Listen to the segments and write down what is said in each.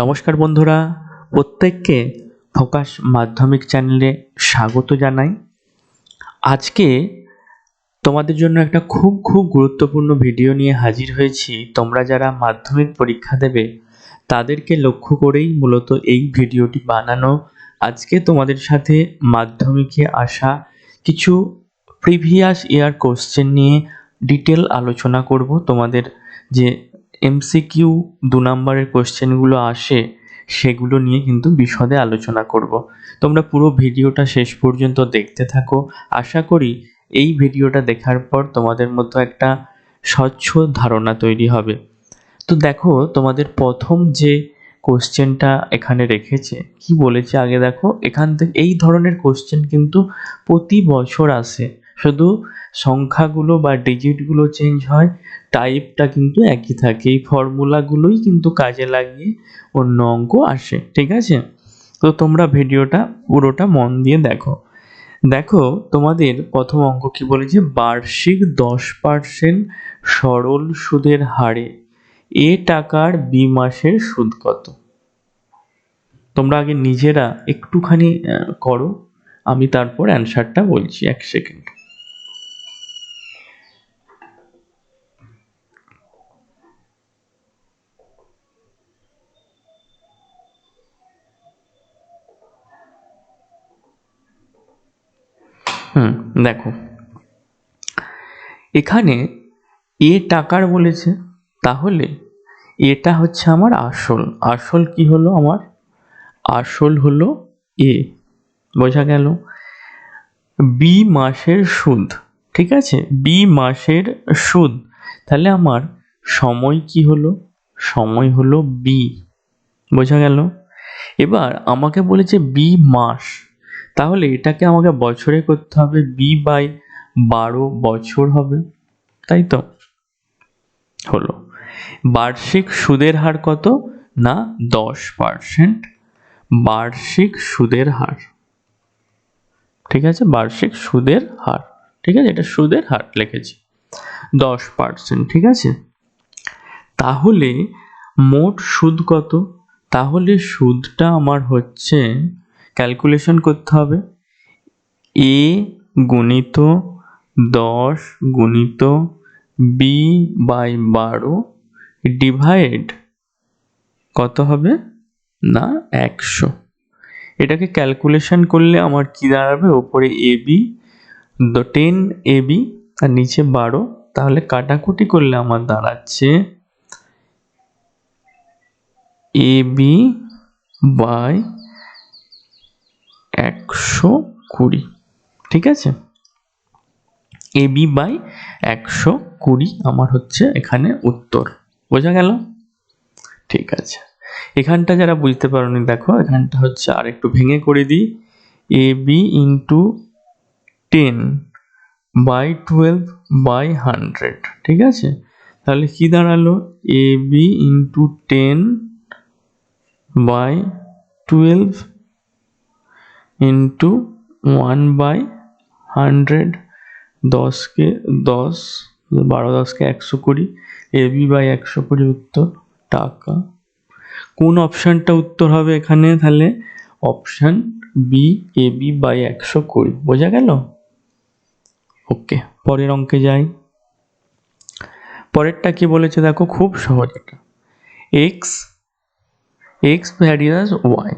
নমস্কার বন্ধুরা, প্রত্যেককে ফোকাস মাধ্যমিক চ্যানেলে স্বাগত জানাই। আজকে তোমাদের জন্য একটা খুব গুরুত্বপূর্ণ ভিডিও নিয়ে হাজির হয়েছি। তোমরা যারা মাধ্যমিক পরীক্ষা দেবে তাদেরকে লক্ষ্য করেই মূলত এই ভিডিওটি বানানো। আজকে তোমাদের সাথে মাধ্যমিকে আসা কিছু প্রিভিয়াস ইয়ার কোশ্চেন নিয়ে ডিটেল আলোচনা করব। তোমাদের যে এমসিকিউ 2 নম্বরের কোশ্চেনগুলো আসে সেগুলো নিয়ে কিন্তু বিশদে আলোচনা করব। তোমরা পুরো ভিডিওটা শেষ পর্যন্ত দেখতে থাকো। আশা করি এই ভিডিওটা দেখার পর তোমাদের মধ্যে একটা স্বচ্ছ ধারণা তৈরি হবে। তো দেখো, তোমাদের প্রথম যে কোশ্চেনটা এখানে রেখেছে, কি বলেছে আগে দেখো। এখান থেকে এই ধরনের কোশ্চেন কিন্তু প্রতি বছর আসে, শুধু সংখ্যাগুলো বা ডিজিটগুলো চেঞ্জ হয়, টাইপটা কিন্তু একই থাকে। এই ফর্মুলাগুলোই কিন্তু কাজে লাগিয়ে অন্য অঙ্ক আসে, ঠিক আছে? তো তোমরা ভিডিওটা পুরোটা মন দিয়ে দেখো। দেখো, তোমাদের প্রথম অঙ্ক কি বলেছে, বার্ষিক 10% সরল সুদের হারে এ টাকার বি মাসের সুদ কত? তোমরা আগে নিজেরা একটুখানি করো, আমি তারপর অ্যান্সারটা বলছি। 1 সেকেন্ড। দেখো, এখানে এ টাকার বলেছে, তাহলে এটা হচ্ছে আমার আসল। আসল কি হলো আমার? আসল হলো এ, বোঝা গেল? বি মাসের সুদ, ঠিক আছে? বি মাসের সুদ, তাহলে আমার সময় কি হলো? সময় হলো বি, বোঝা গেল? এবার আমাকে বলেছে বি মাস, তাহলে এটাকে আমাকে বছরে করতে হবে। বি বাই 12 বছর হবে, তাই তো? হলো। বার্ষিক সুদের হার কত? না, 10% বার্ষিক সুদের হার, ঠিক আছে? বার্ষিক সুদের হার, ঠিক আছে? এটা সুদের হার লিখেছি 10%, ঠিক আছে? তাহলে মোট সুদ কত? তাহলে সুদটা আমার হচ্ছে, ক্যালকুলেশন করতে হবে, এ গুণিত 10 গুণিত বি বাই 12 ডিভাইড কত হবে? না, 100। এটাকে ক্যালকুলেশন করলে আমার কি দাঁড়াবে? ওপরে এ বি 10 এ বি আর নিচে 12, তাহলে কাটাকুটি করলে আমার দাঁড়াচ্ছে এ বি বাই 120, ঠিক আছে? এ বি বাই 120 আমার হচ্ছে এখানে উত্তর, বোঝা গেল? ঠিক আছে। এখানটা যারা বুঝতে পারোনি, দেখো এখানটা হচ্ছে আর একটু ভেঙে করে দিই। A B into 10 by 12 by 100, ঠিক আছে? তাহলে কি দাঁড়ালো? A B into 10 by 12 into 1 by 100, 10কে 10, 12 10কে 120, এ বি বাই 120 উত্তর টাকা। কোন অপশানটা উত্তর হবে এখানে? তাহলে option B, A B by 120, বোঝা গেল? ওকে, পরের অঙ্কে যাই। পরেরটা কি বলেছে দেখো, খুব সহজ এটা। এক্স ভ্যারিয়াস ওয়াই,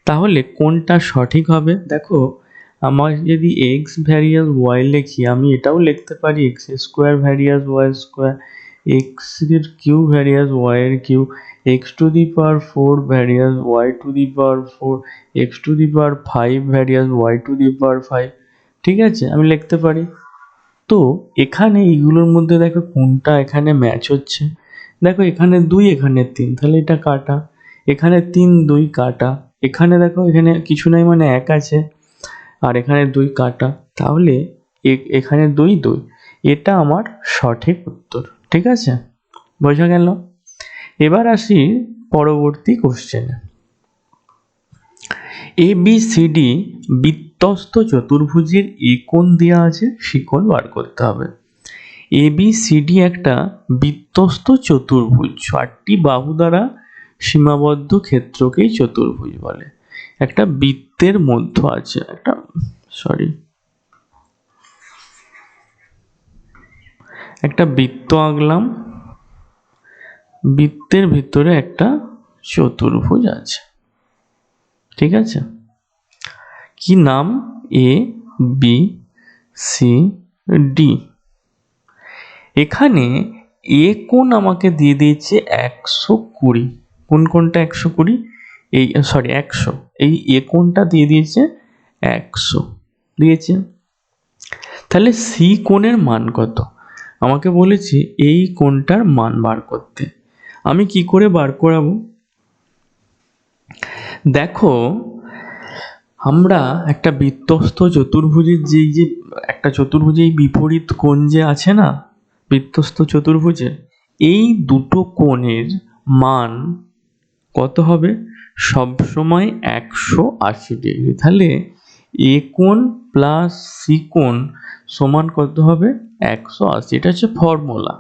তাহলে কোনটা সঠিক হবে? দেখো, আমার যদি এক্স ভ্যারিয়াস ওয়াই লিখি, আমি এটাও লিখতে পারি x square various y square, x এর কিউ ভ্যারিয়াস ওয়াই এর cube, x to the power 4 various y to the power 4, x to the power 5 various y to the power 5, ঠিক আছে? আমি লিখতে পারি। তো এখানে এইগুলোর মধ্যে দেখো কোনটা এখানে ম্যাচ হচ্ছে। দেখো এখানে 2, এখানে 3, তাহলে এটা কাটা। এখানে 3 2 কাটা। এখানে দেখো এখানে কিছু নাই, মানে 1 আছে, আর এখানে 2 কাটা, তাহলে এখানে 2 2, এটা আমার সঠিক উত্তর, ঠিক আছে? বোঝা গেল? এবার আসি পরবর্তী কোশ্চেনে। এ বি সি ডি বৃত্তস্থ চতুর্ভুজের এ কোণ দেওয়া আছে, সে কোণ বার করতে হবে। এ বি সি ডি একটা বৃত্তস্থ চতুর্ভুজ, 4টি বাহু দ্বারা সীমাবদ্ধ ক্ষেত্রকেই চতুর্ভুজ বলে। একটা বৃত্তের মধ্য আছে, একটা বৃত্ত আঁকলাম, বৃত্তের ভিতরে একটা চতুর্ভুজ আছে, ঠিক আছে? কি নাম? A B C D. এখানে এ কোণ আমাকে দিয়ে দিয়েছে 120। কোনটা 120? 100। এই এ কোণটা দিয়ে দিয়েছে 100 দিয়েছে। তাহলে সি কোণের মান কত? আমাকে বলেছে এই কোণটার মান বার করতে। আমি কি করে বার করাবো? দেখো, আমরা একটা বৃত্তস্থ চতুর্ভুজের যে একটা চতুর্ভুজের বিপরীত কোণ যে আছে না, বৃত্তস্থ চতুর্ভুজে এই দুটো কোণের মান কত হবে? সবসময় 180 ডিগ্রি। তাহলে এ কোণ প্লাস সি কোণ সমান কত হবে? 180। এটা হচ্ছে ফর্মুলা।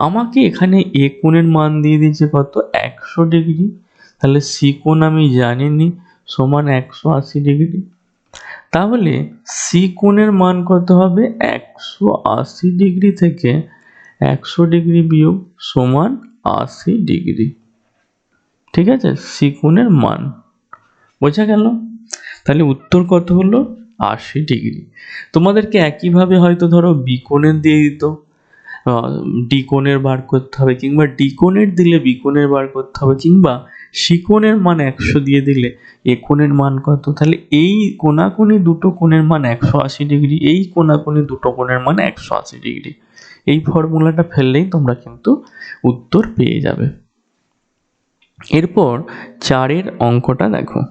আমাকে এখানে এ কোণের মান দিয়ে দিয়েছে কত? 100 ডিগ্রি। তাহলে সি কোণ আমি জানিনি, সমান 180 ডিগ্রি। তাহলে সি কোণের মান কত হবে? 180 ডিগ্রি থেকে 100 ডিগ্রি বিয়োগ সমান 80 ডিগ্রি। ঠিক আছে, সি কোণের মান বোঝা গেল? তাহলে উত্তর কত হলো? 80 ডিগ্রি। তোমাদেরকে একইভাবে হয়তো ধরো বি কোণের দিয়ে দিত, ডি কোণের বার করতে হবে, কিংবা ডি কোণের দিলে বি কোণের বার করতে হবে, কিংবা সি কোণের মান 100 দিয়ে দিলে এ কোণের মান কত। তাহলে এই কোণাকুনি দুটো কোণের মান 180 ডিগ্রি, এই কোণাকুনি দুটো কোণের মান 180 ডিগ্রি। এই ফর্মুলাটা ফেললেই তোমরা কিন্তু উত্তর পেয়ে যাবে। এরপর 4 অঙ্কটা দেখো,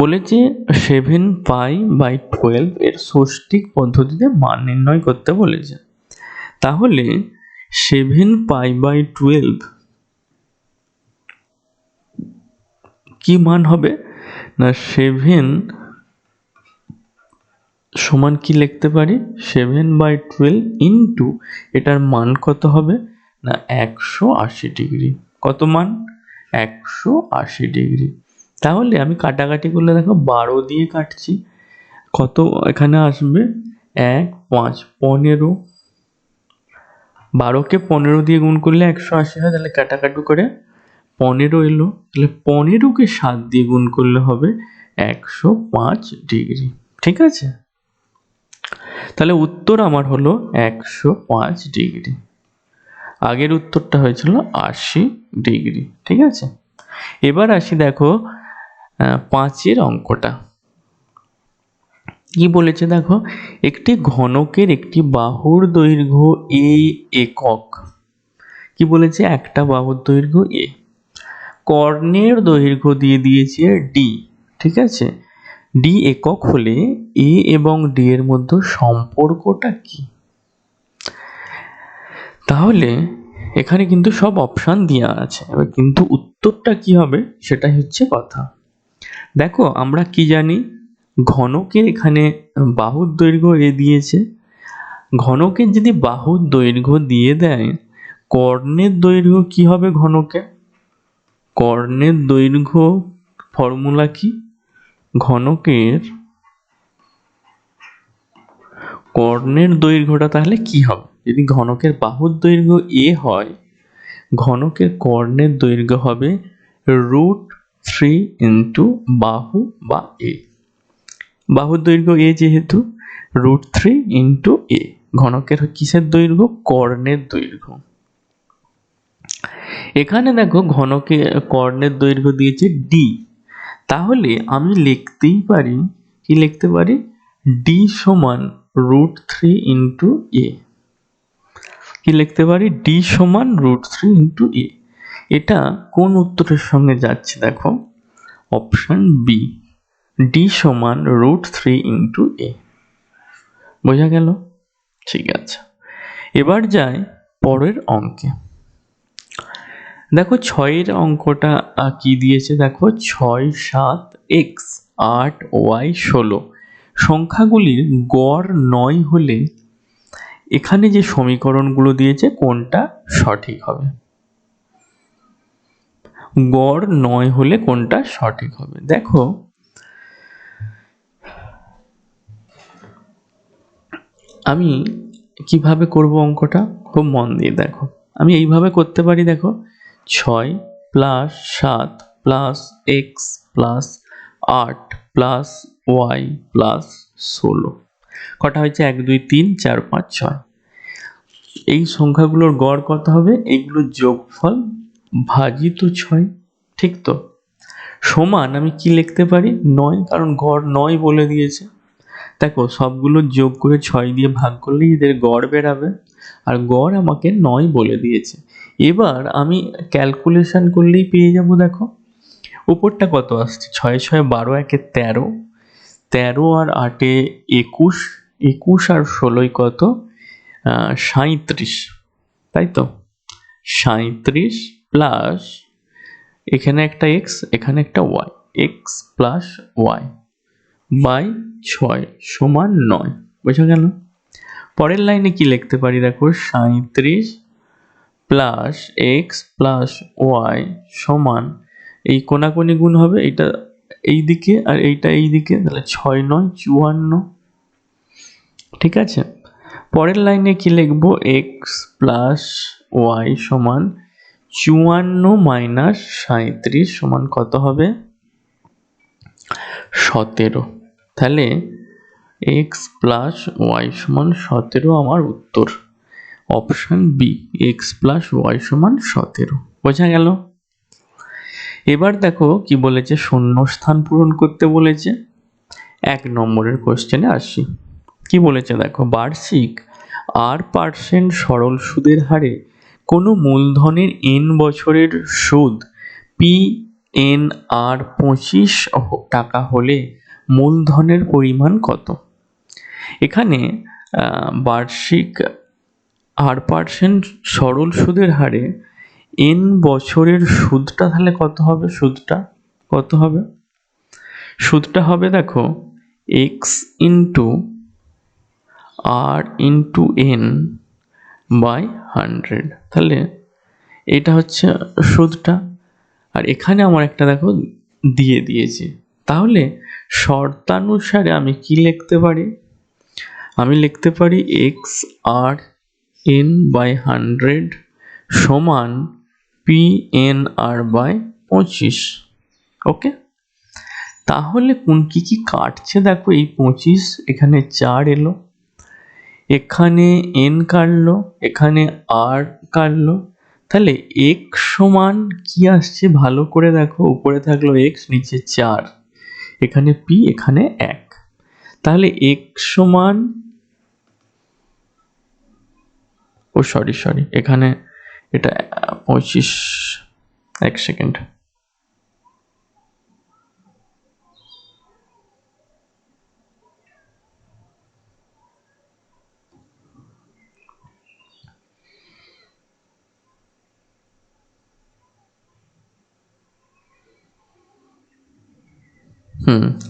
বলেছে 7π/12 এর ষষ্ঠিক পদ্ধতিতে মান নির্ণয় করতে বলেছে। তাহলে 7π/12 কি মান হবে? না 7 সমান কি লিখতে পারি? 7/12 ইন্টু এটার মান কত হবে? না 180 ডিগ্রি। কত মান? 180 ডিগ্রি। তাহলে আমি কাটাকাটি করলে দেখো 12 দিয়ে কাটছি, কত এখানে আসবে? 1 5 15। 12কে 15 দিয়ে গুণ করলে 180 হয়, তাহলে কাটাকাটি করে 15 এলো। তাহলে 15কে 7 দিয়ে গুণ করলে হবে 105 ডিগ্রি। ঠিক আছে, তাহলে উত্তর আমার হলো 105 ডিগ্রি। আগের উত্তরটা হয়েছিল 80 ডিগ্রি। ঠিক আছে, এবার আসি দেখো 5 অঙ্কটা কি বলেছে দেখো, একটি ঘনকের একটি বাহুর দৈর্ঘ্য a একক। কি বলেছে? একটা বাহুর দৈর্ঘ্য a, কর্ণের দৈর্ঘ্য দিয়ে দিয়েছে d। ঠিক আছে, d একক হলে a এবং d এর মধ্যে সম্পর্কটা কি? তাহলে এখানে কিন্তু সব অপশন দেওয়া আছে, এবার কিন্তু উত্তরটা কি হবে সেটাই হচ্ছে কথা। দেখো, আমরা কি জানি? ঘনকের এখানে বাহুর দৈর্ঘ্য এ দিয়েছে। ঘনকের যদি বাহুর দৈর্ঘ্য দিয়ে দেয়, কর্ণের দৈর্ঘ্য কি হবে ঘনকের? কর্ণের দৈর্ঘ্য ফর্মুলা কি? ঘনকের কর্ণের দৈর্ঘ্যটা তাহলে কি হবে? যদি ঘনকের বাহুর দৈর্ঘ্য এ হয়, ঘনকের কর্ণের দৈর্ঘ্য হবে √3 ইন্টু বাহু বা এ। বাহুর দৈর্ঘ্য এ যেহেতু, √3 ইন্টু এ। ঘনকের কিসের দৈর্ঘ্য? কর্ণের দৈর্ঘ্য। এখানে দেখো ঘনকের কর্ণের দৈর্ঘ্য দিয়েছে ডি, তাহলে আমি লিখতেই পারি, কি লিখতে পারি? ডি সমান √3 ইন্টু এ। কি লিখতে পারি? ডি সমান √3 ইন্টু এ। এটা কোন উত্তরের সঙ্গে যাচ্ছে দেখো? অপশন বি, ডি সমান √3 ইন্টু এ। বোঝা গেল? ঠিক আছে, এবার যাই পরের অঙ্কে। দেখো 6 অঙ্কটা কি দিয়েছে দেখো, 6 7 x 8 y 16 সংখ্যাগুলির গড় 9 হলে এখানে যে সমীকরণগুলো দিয়েছে কোনটা সঠিক হবে? গড় 9 হলে কোনটা সঠিক হবে? দেখো আমি কিভাবে করব অঙ্কটা, খুব মন দিয়ে দেখো। আমি এইভাবে করতে পারি, দেখো 6 plus 7 plus x plus 8 plus y plus 16 কটা হয়েছে? 1 2 3 4 5 6। এই সংখ্যাগুলোর গড় কত হবে? এইগুলোর যোগফল ভাজিত 6, ঠিক তো? সমান আমি কি লিখতে পারি? 9, কারণ গড় 9 বলে দিয়েছে। দেখো সবগুলো যোগ করে 6 দিয়ে ভাগ করলেই এদের গড় বেরাবে, আর গড় আমাকে 9 বলে দিয়েছে। এবার আমি ক্যালকুলেশন করলেই পেয়ে যাব। দেখো উপরটা কত আসছে? 6 6 12 1 13, 13 আর 8 21, 21 আর 16 কত? 37, তাই তো? 37 প্লাস এখানে একটা এক্স, এখানে একটা y, x plus y by 6 সমান 9। বোঝা গেল? পরের লাইনে কি লিখতে পারি? দেখো 37 প্লাস এক্স প্লাস ওয়াই সমান, এই কোনাকুনি গুণ হবে, এটা এই দিকে আর এইটা এই দিকে, তাহলে 6 9 54। ঠিক আছে, পরের লাইনে কি লিখবো? এক্স প্লাস ওয়াই সমান 54 মাইনাস 37 সমান কত হবে? 17। তাহলে এক্স প্লাস ওয়াই সমান 17 আমার উত্তর, option B, x plus y সমান 17। বোঝা গেল? এবার দেখো কি বলেছে, শূন্যস্থান পূরণ করতে বলেছে। 1 নম্বরের কোশ্চেনে আসি। কি বলেছে দেখো, বার্ষিক r% সরল সুদের হারে কোনো মূলধনের n বছরের সুদ PNR 25 টাকা হলে মূলধনের পরিমাণ কত? এখানে বার্ষিক r% সরল সুদের হারে n বছরের সুদটা তাহলে কত হবে? সুদটা কত হবে? সুদটা হবে দেখো x into r into n by 100। তাহলে এটা হচ্ছে সুদটা, আর এখানে আমার একটা দেখো দিয়ে দিয়েছে। তাহলে শর্তানুসারে আমি কি লিখতে পারি? আমি লিখতে পারি এক্স আর এন বাই 100 সমান PNR বাই 25। ওকে, তাহলে কোন কি কাটছে দেখো, এই 25 এখানে 4 এলো, এখানে n কাটলো, এখানে r কাটলো, তাহলে x সমান কি আসছে ভালো করে দেখো, উপরে থাকলো x, নিচে 4, এখানে p, এখানে 1। তাহলে x সমান, ও সরি এখানে এটা 25, 1 সেকেন্ড,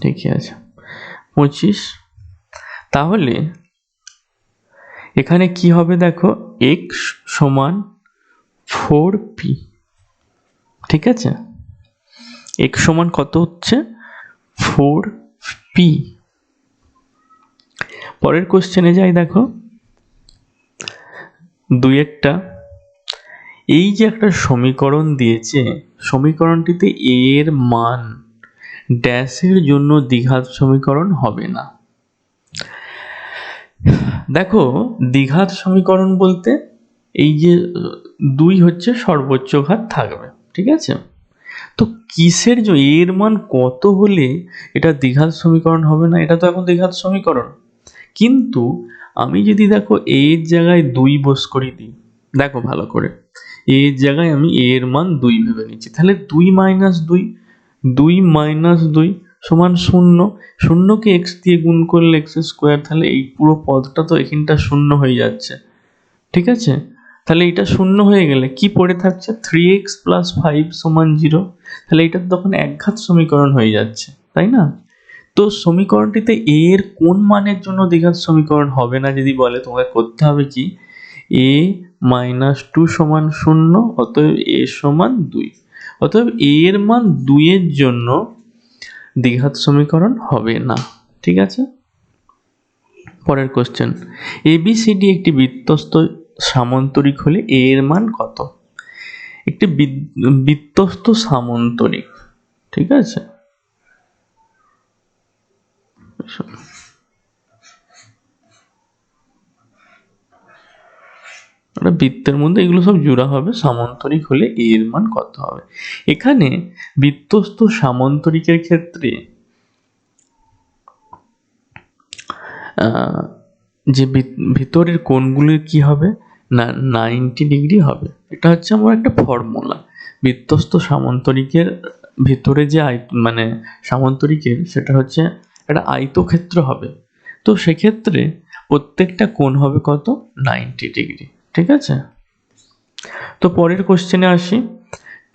ঠিকই আছে 25। তাহলে এখানে কি হবে দেখো, x সমান 4p। ঠিক আছে, x সমান কত হচ্ছে? 4p। পরের কোশ্চেনে যাই, দেখো 2 একটা, এই যে একটা সমীকরণ দিয়েছে, সমীকরণটিতে a এর মান ড্যাশের জন্য দ্বিঘাত সমীকরণ হবে না। দেখো দ্বিঘাত সমীকরণ বলতে এই যে 2 হচ্ছে সর্বোচ্চ ঘাত থাকবে, ঠিক আছে? তো কিসের জন্য এর মান কত হলে এটা দ্বিঘাত সমীকরণ হবে না? এটা তো এখন দ্বিঘাত সমীকরণ। কিন্তু আমি যদি দেখো এর জায়গায় 2 বস করে দিই, দেখো ভালো করে, এর জায়গায় আমি এর মান 2 ভেবে নিচ্ছি, তাহলে 2 মাইনাস 2, 2 মাইনাস 2 সমান 0। 0কে x দিয়ে গুণ করলে x স্কোয়ার, তাহলে এই পুরো পদটা তো এখানটা 0 হয়ে যাচ্ছে। ঠিক আছে, তাহলে এটা 0 হয়ে গেলে কি পড়ে থাকছে? 3x প্লাস 5 সমান 0। তাহলে এটা তখন একঘাত সমীকরণ হয়ে যাচ্ছে, তাই না? তো সমীকরণটিতে a এর কোন মানের জন্য দ্বিঘাত সমীকরণ হবে না যদি বলে, তোমাকে করতে হবে কি, a - 2 সমান 0, অতএব a সমান 2। অতএব a এর মান 2 এর জন্য দ্বিঘাত সমীকরণ হবে না। ঠিক আছে, পরের কোশ্চেন, ABCD একটি বৃত্তস্থ সামান্তরিক হলে a এর মান কত? একটি বৃত্তস্থ সামান্তরিক, ঠিক আছে, বৃত্তের মধ্যে এগুলো সব জোড়া হবে, সামান্তরিক হলে a এর মান কত হবে? এখানে বৃত্তস্থ সামান্তরিকের ক্ষেত্রে যে ভিতরের কোণগুলি কি হবে না 90 ডিগ্রি হবে। এটা হচ্ছে আমার একটা ফর্মুলা। বৃত্তস্থ সামান্তরিকের ভিতরে যে মানে সামান্তরিকের সেটা হচ্ছে একটা আয়তক্ষেত্র হবে, তো সেক্ষেত্রে প্রত্যেকটা কোণ হবে কত 90 ডিগ্রি। ঠিক আছে, তো পরের কোশ্চেনে আসি,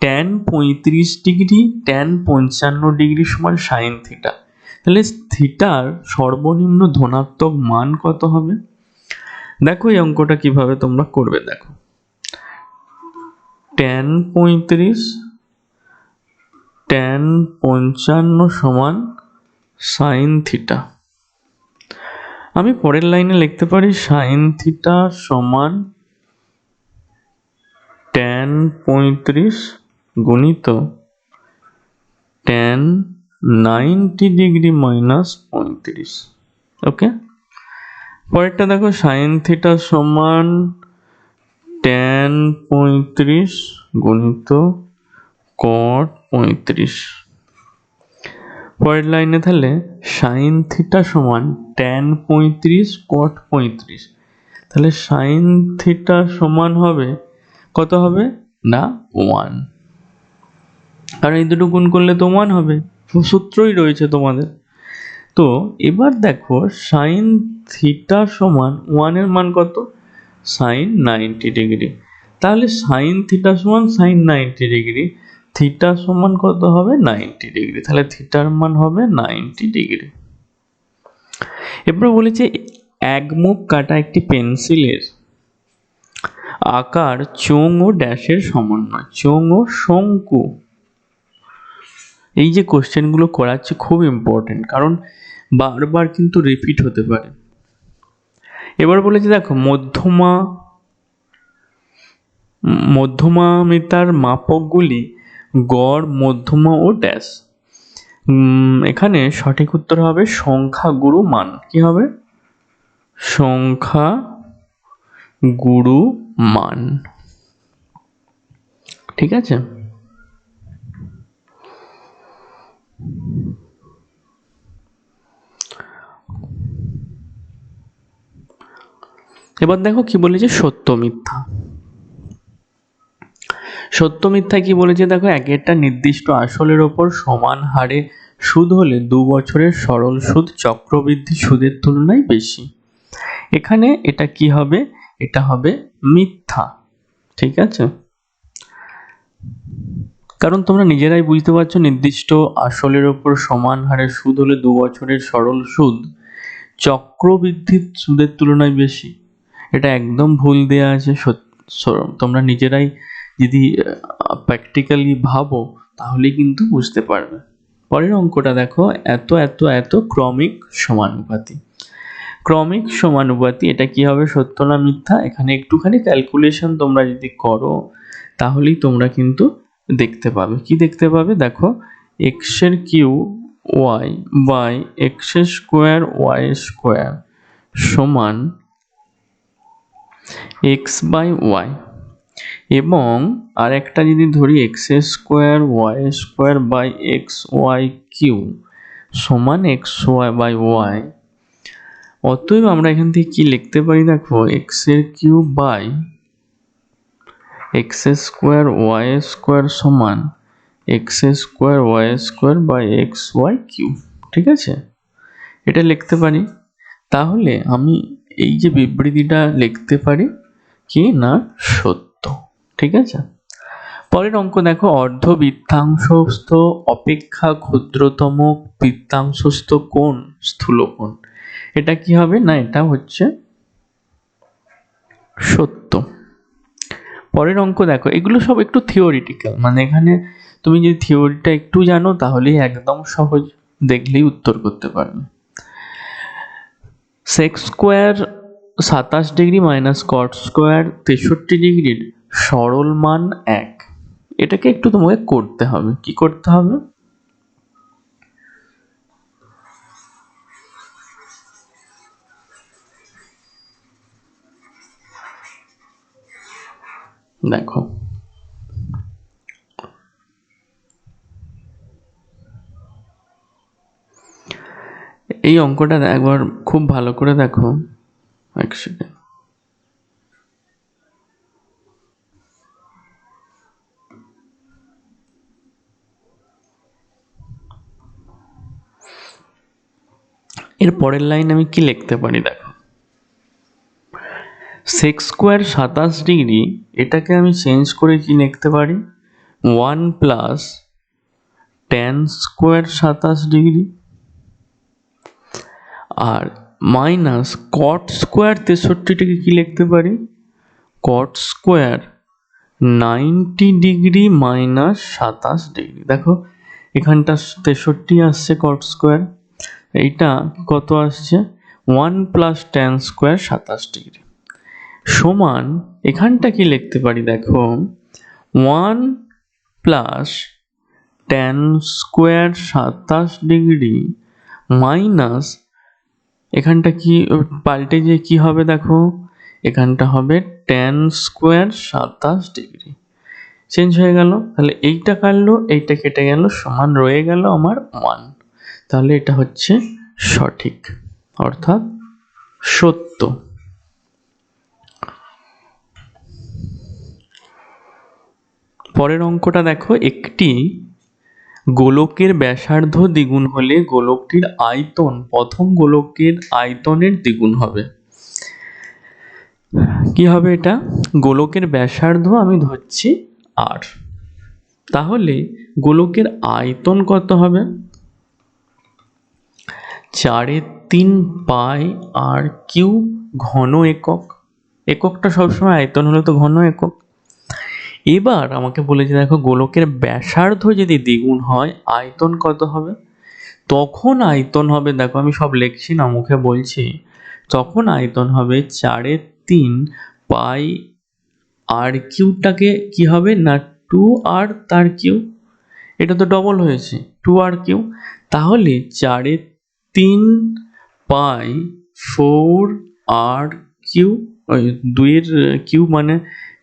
tan 35 ডিগ্রি tan 55 ডিগ্রি সমান sin থিটা, তাহলে থিটার সর্বনিম্ন ধনাত্মক মান কত হবে? দেখো এই অঙ্কটা কিভাবে তোমরা করবে, দেখো tan 35 tan 55 সমান sin থিটা। আমি পরের লাইনে লিখতে পারি sin থিটা সমান tan 35 গুণিত tan 90 ডিগ্রি মাইনাস 35। ওকে, পরেরটা দেখো sin থিটা সমান tan 35 গুণিত cot 35। পরের লাইনে তাহলে sin থিটা সমান tan 35 cot 35, তাহলে sin থিটা সমান হবে কত হবে না 1, কারণ এই দুটো গুণ করলে তো 1 হবে, সূত্রই রয়েছে তোমাদের। তো এবার দেখো sin থিটা সমান 1 এর মান কত sin 90 ডিগ্রি, তাহলে sin থিটা সমান sin 90 ডিগ্রি, থিটা সমান কত হবে 90 ডিগ্রি, তাহলে থিটার মান হবে 90 ডিগ্রি। এরপর বলেছে একমুখ কাটা একটি পেন্সিলের আকার চোঙ ও ড্যাশের সমন্বয়, চোঙ ও শঙ্কু। এই যে কোশ্চেনগুলো করাচ্ছে খুব ইম্পর্টেন্ট, কারণ বারবার কিন্তু রিপিট হতে পারে। এবার বলেছে দেখো মধ্যমামিতার মাপকগুলি গড়, মধ্যমা ও ড্যাশ। এখানে সঠিক উত্তর হবে সংখ্যাগুরু মান। কি হবে? সংখ্যাগুরু মান। ঠিক আছে, এবার দেখো কি বলেছে সত্য মিথ্যা। সত্য মিথ্যা কি বলেছে দেখো, একটা নির্দিষ্ট আসলের ওপর সমান হারে সুদ হলে 2 বছরের সরল সুদ চক্রবৃদ্ধি সুদের তুলনায় বেশি। এখানে এটা কি হবে? এটা হবে মিথ্যা। ঠিক আছে, কারণ তোমরা নিজেরাই বুঝতে পারছো নির্দিষ্ট আসলের ওপর সমান হারে সুদ হলে 2 বছরের সরল সুদ চক্রবৃদ্ধি সুদের তুলনায় বেশি, এটা একদম ভুল দেয়া আছে। তোমরা নিজেরাই যদি প্র্যাকটিক্যালি ভাবো তাহলে কিন্তু বুঝতে পারবে। পরের অঙ্কটা দেখো, এত এত এত ক্রমিক সমানুপাতি। ক্রমিক সমানুপাতি এটা কি হবে, সত্য না মিথ্যা? এখানে একটুখানি ক্যালকুলেশন তোমরা যদি করো তাহলেই তোমরা কিন্তু দেখতে পাবে। কি দেখতে পাবে দেখো, x এর cube y by x square y square সমান x বাই y, এবং আর একটা যদি ধরি x square y square by x y cube সমান x y বাই y। অতএব আমরা এখান থেকে কি লিখতে পারি দেখো, x এর cube by x square y square সমান x square y square by x y cube. ঠিক আছে, এটা লিখতে পারি। তাহলে আমি এই যে বিবৃতিটা লিখতে পারি কি না সত্য। ঠিক আছে, পরের অঙ্ক দেখো, অর্ধবৃত্তাংশস্থ অপেক্ষা ক্ষুদ্রতম বৃত্তাংশস্থ কোণ স্থূলকোণ। এটা কি হবে না, এটা হচ্ছে সত্য। পরের অঙ্ক দেখো, এগুলো সব একটু থিওরিটিক্যাল, মানে এখানে তুমি যদি থিওরিটা একটু জানো তাহলেই একদম সহজ, দেখলেই উত্তর করতে পারবে। Sec square 27 degree minus cot square 63 ডিগ্রির সরল মান 1। এটাকে একটু তোমাকে করতে হবে। কি করতে হবে? দেখো, এই অঙ্কটা একবার খুব ভালো করে দেখো। এক সেকেন্ড। এর পরের লাইন আমি কি লিখতে পারি দেখো, সেক স্কোয়ার 27 ডিগ্রি, এটাকে আমি চেঞ্জ করে কি লিখতে পারি, 1 প্লাস ট্যান স্কোয়ার 27 ডিগ্রি, আর মাইনাস কট স্কোয়ার 63 কি লিখতে পারি, cot square 90 degree minus 27 degree. দেখো এখানটা 63 আসছে কট স্কোয়ার, এইটা কত আসছে 1 প্লাস ট্যান স্কোয়ার 27 ডিগ্রি, সমান এখানটা কি লিখতে পারি দেখো, 1 plus tan square 27 degree minus এখানটা কি পাল্টে যে কি হবে দেখো, এখানটা হবে ট্যান স্কোয়ার 27 ডিগ্রি, চেঞ্জ হয়ে গেল। তাহলে এইটা কাটলো, এইটা কেটে গেল, সমান রয়ে গেল আমার 1। তাহলে এটা হচ্ছে সঠিক, অর্থাৎ সত্য। পরের অঙ্কটা দেখো, একটি গোলকের ব্যাসার্ধ দ্বিগুণ হলে গোলকটির আয়তন প্রথম গোলকের আয়তনের দ্বিগুণ হবে। কি হবে এটা, গোলকের ব্যাসার্ধ আমি ধরছি r, তাহলে গোলকের আয়তন কত হবে, 4/3 পাই আর কিউ ঘন একক। এককটা সবসময় আয়তন হলে তো ঘন একক। এবার আমাকে বলেছে দেখো, গোলকের ব্যাসার্ধ যদি দ্বিগুণ হয় আয়তন কত হবে, তখন আয়তন হবে, দেখো আমি সব লিখছি না, মুখে বলছি, তখন আয়তন হবে 4/3 পাই আর কিউটাকে কি হবে না 2r তার কিউ, এটা তো ডবল হয়েছে 2r কিউ, তাহলে 4/3 পাই 4r কিউ, ওই 2-এর কিউ মানে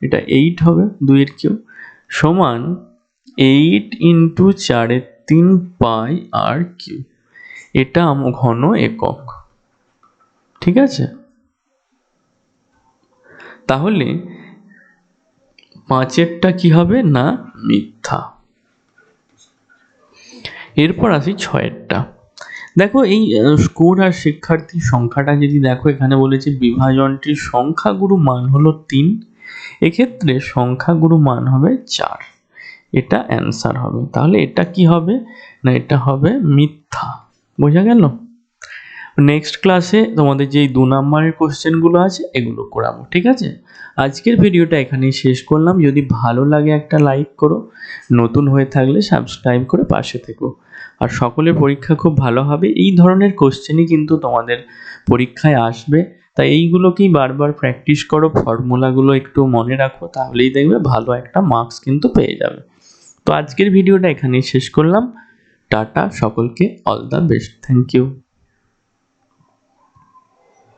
এটা 8 হবে, 2-এর কিউ সমান 8 ইন্টু 4/3 পাই আর কিউ, এটা ঘন একক। ঠিক আছে, তাহলে 5-এরটা কি হবে না মিথ্যা। এরপর আসি 6-এরটা। দেখো এই স্কোর আর শিক্ষার্থীর সংখ্যাটা যদি দেখো, এখানে বলেছে বিভাজনটির সংখ্যাগুরু মান হলো 3, এক্ষেত্রে সংখ্যাগুরু মান হবে 4, এটা অ্যান্সার হবে। তাহলে এটা কি হবে না, এটা হবে মিথ্যা। বোঝা গেল? নেক্সট ক্লাসে তোমাদের যেই 2 নম্বরের কোশ্চেনগুলো আছে এগুলো করাবো। ঠিক আছে, আজকের ভিডিওটা এখানেই শেষ করলাম। যদি ভালো লাগে একটা লাইক করো, নতুন হয়ে থাকলে সাবস্ক্রাইব করে পাশে থেকো। আর সকলের পরীক্ষা খুব ভালো হবে, এই ধরনের কোশ্চেনই কিন্তু তোমাদের পরীক্ষায় আসবে, তাই এইগুলোকেই বারবার প্র্যাকটিস করো, ফর্মুলাগুলো একটু মনে রাখো, তাহলেই দেখবে ভালো একটা মার্কস কিন্তু পেয়ে যাবে। তো আজকের ভিডিওটা এখানেই শেষ করলাম। টাটা, সকলকে all the best, thank you.